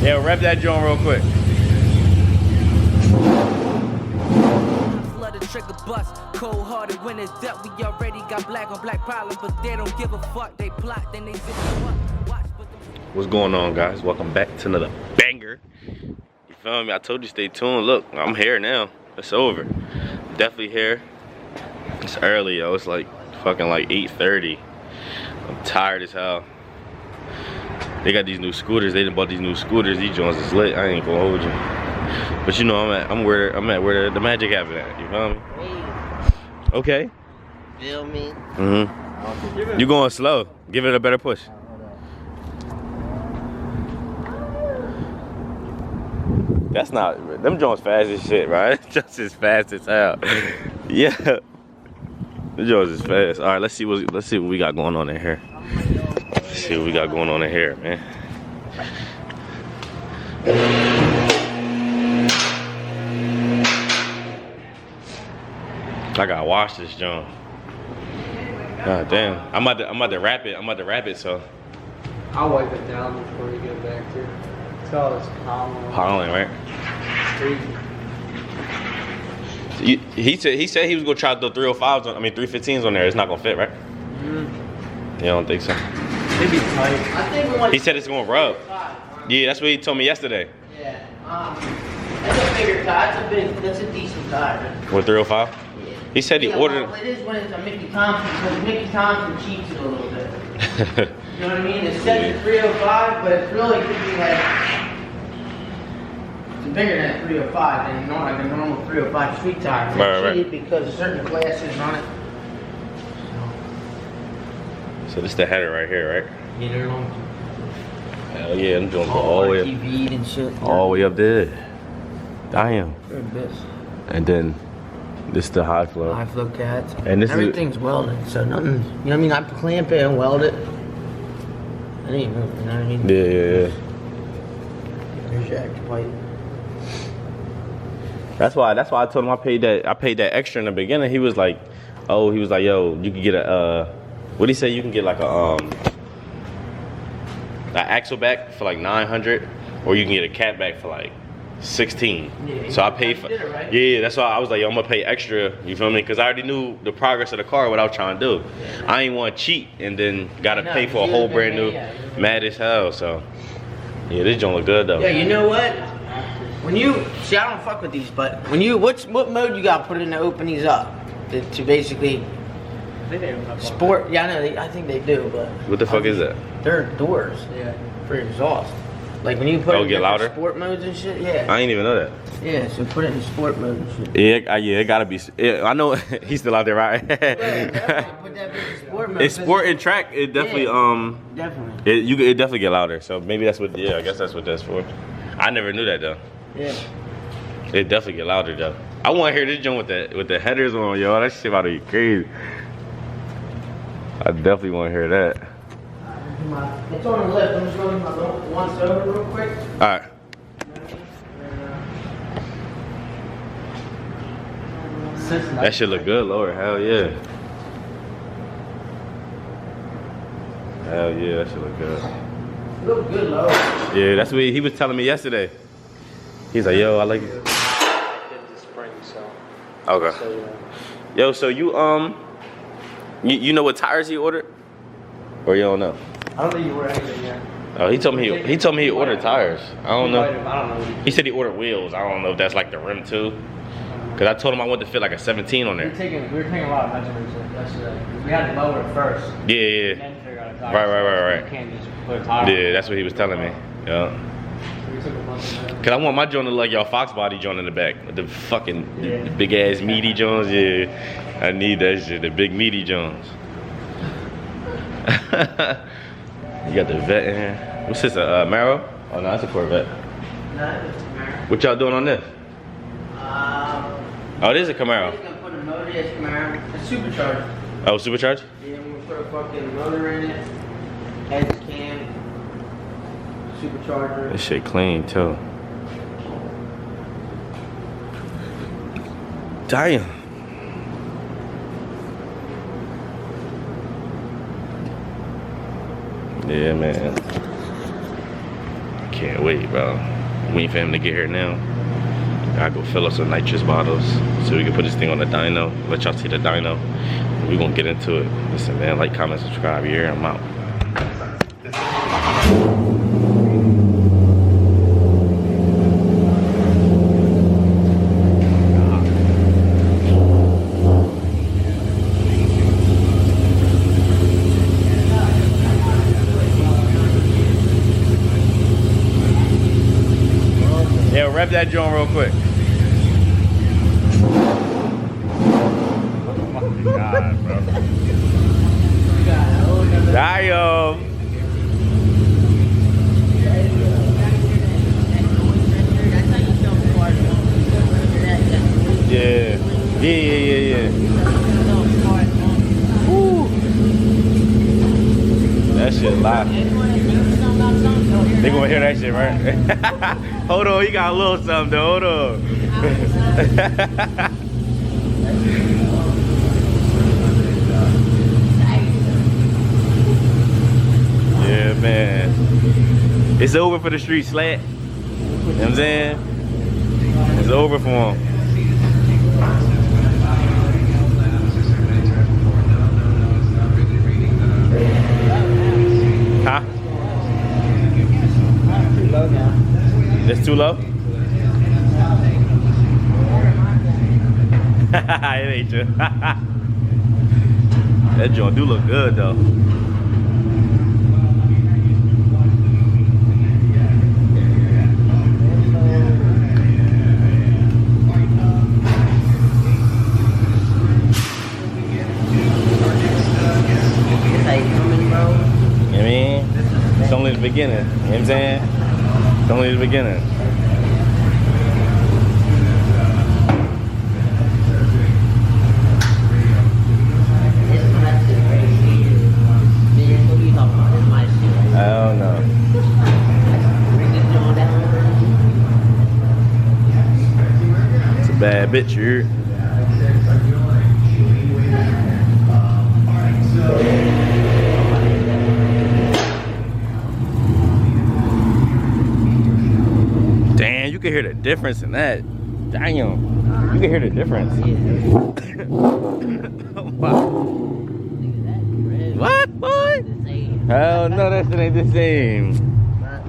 Yeah, rev that joint real quick. Trigger bust, cold hearted when it's dealt. We already got black on black problems, but they don't give a fuck. They plot, then they zip you up. What's going on, guys? Welcome back to another banger. You feel me? I told you stay tuned. Look, I'm here now. It's over. Definitely here. It's early, yo. It's like fucking like 8:30. I'm tired as hell. They got these new scooters. They done bought these new scooters. These joints is lit. I ain't gonna hold you. But you know I'm at where the magic happen at. You feel me? Okay. Feel me? Mm-hmm. You going slow. Give it a better push. That's not, them joints fast as shit, right? Just as fast as hell. Yeah. The joints is fast. All right, let's see what we got going on in here. Let's see what we got going on in here, man. I gotta wash this joint. God damn. I'm about to wrap it, so. I'll wipe it down before you get back to it. It's all this pollen. Pollen, right? Crazy. He said he was gonna try to throw 305s on, 315s on there. It's not gonna fit, right? Mm. You don't think so? It'd be tight. I think we want He said it's gonna rub. Yeah, that's what he told me yesterday. Yeah. That's a bigger tire. That's a decent tire. With 305? Yeah. He said he ordered. Well, it is when it's a Mickey Thompson, because Mickey Thompson cheats it a little bit. You know what I mean? It says it's 305, but it really could be like, it's bigger than a 305 than like a normal 305 street tire. They cheated because certain classes on it. So this is the header right here, right? Yeah, they're long. Hell yeah, I'm doing all the way up. TV'd and shit. All the way up there. Damn. They're this. And then this the high flow. High flow cats. And this everything's welded, so nothing. You know what I mean? I clamp it and weld it. It ain't moving, you know what I mean? Yeah. There's your extra pipe. That's why I told him I paid that extra in the beginning. He was like, yo, you can get a what'd he say? You can get like a axle back for like 900, or you can get a cat back for like 16. Yeah, so I paid for it, right? Yeah, that's why I was like, yo, I'm gonna pay extra, you feel me? Because I already knew the progress of the car, what I was trying to do. Yeah. I ain't want to cheat and then gotta pay for a whole brand new, mad as hell. So yeah, this joint look good though. Yeah, you know what? When you see, I don't fuck with these, but when you what mode you got to put in to open these up to basically sport? Yeah, I know. I think they do, but what the fuck is that? They're doors. Yeah. For exhaust. Like when you put it in get louder? sport modes and shit. Yeah. I ain't even know that. Yeah, so put it in sport mode and shit. Yeah, it gotta be. Yeah, I know he's still out there, right? Yeah, definitely put that bitch in sport mode. It's sport and track. It definitely definitely. It definitely get louder. So maybe that's what. Yeah, I guess that's what that's for. I never knew that though. Yeah. It definitely get louder though. I want to hear this joint with the headers on, yo. That shit about to be crazy. I definitely want to hear that. It's on the left. I'm just going to my one soda real quick. All right. That shit look good, Lord. Hell yeah. Hell yeah, that shit look good. Look good, Lord. Yeah, that's what he was telling me yesterday. He's like, yo, I like it. This spring, so. Okay. So, yeah. Yo, so you know what tires he ordered? Or you don't know? I don't think you were anything yet. Oh, he told me he ordered tires. I don't know. I don't know. He said he ordered wheels. I don't know if that's like the rim too. Cause I told him I wanted to fit like a 17 on there. We were taking a lot of measurements yesterday. We had to lower it first. Yeah. And then figure out a tire. Right. You can't just put a tire. Yeah, that's what he was telling me. Yeah. So we took a bunch of measurements. Cause I want my joint to look like y'all Fox body joint in the back. The fucking the big ass meaty joints. Yeah. I need that shit. The big meaty joints. You got the vet in here. What's this? A Maro? Oh no, that's a Corvette. No, it's a Camaro. What y'all doing on this? Oh, it is a I'm Camaro. just gonna put a motor in this Camaro. It's supercharged. Oh, supercharged? Yeah, I'm gonna put a fucking motor in it. Head cam. Supercharger. This shit clean too. Damn. Yeah, man. can't wait, bro. Waiting for him to get here now. Gotta go fill up some nitrous bottles so we can put this thing on the dyno. Let y'all see the dyno. We're gonna get into it. Listen, man, like, comment, subscribe. You're here, I'm out. Yeah, wrap that joint real quick. Oh my God, bro. Damn. Yeah. Yeah. Woo. That shit live. They gonna hear that shit, right? Hold on, you got a little something though. Hold on. Yeah, man. It's over for the street slat. You know what I'm saying? It's over for him. Huh? Too low now. It's too low? It ain't true. That joint do look good though. It's only the beginning, you know what I'm saying? It's only the beginning. I don't know. It's a bad bitch, you. Damn, you can hear the difference in that. Damn, you can hear the difference. Wow. What, boy? Hell no, that shit ain't the same.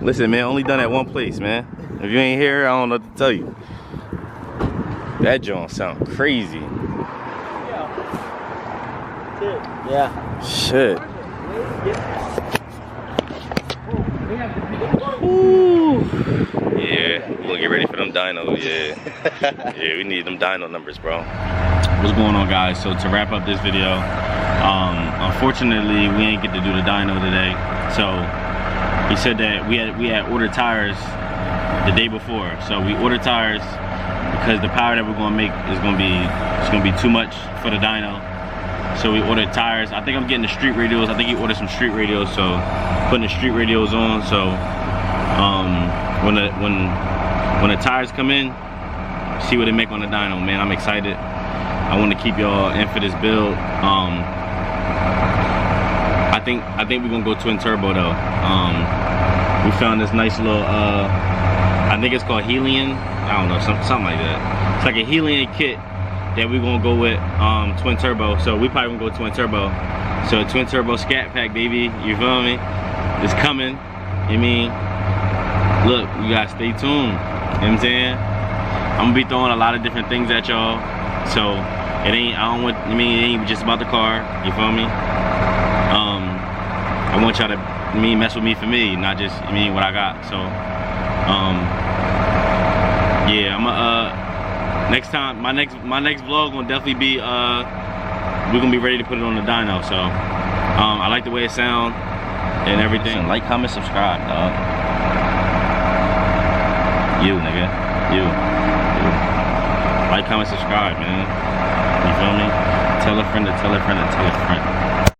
Listen, man, only done at one place, man. If you ain't here, I don't know what to tell you. That joint sound crazy. Yeah. Shit. Ooh. Yeah, we're gonna get ready for them dynos, yeah. Yeah, we need them dyno numbers, bro. What's going on, guys? So to wrap up this video, unfortunately we ain't get to do the dyno today. So he said that we had ordered tires the day before. So we ordered tires because the power that we're gonna make is gonna be too much for the dyno. So we ordered tires. I think I'm getting the street radios. I think he ordered some street radios, so putting the street radios on. So when the tires come in, see what they make on the dyno, man. I'm excited. I want to keep y'all in for this build. I think we're gonna go twin turbo though. We found this nice little I think it's called Helion. I don't know, something like that. It's like a Helion kit that we're gonna go with twin turbo. So we probably gonna go twin turbo. So twin turbo scat pack, baby. You feel me? It's coming. I mean, look, you guys stay tuned. You know what I'm saying? I'm gonna be throwing a lot of different things at y'all. So it ain't, it ain't just about the car. You feel me? I want y'all to mess with me for me, not just what I got. So yeah, I'm next time, my next vlog will definitely be we're gonna be ready to put it on the dyno. So I like the way it sounds and everything. Listen, like, comment, subscribe, dog. You, nigga, you. Like, comment, subscribe, man. You feel me? Tell a friend to tell a friend to tell a friend.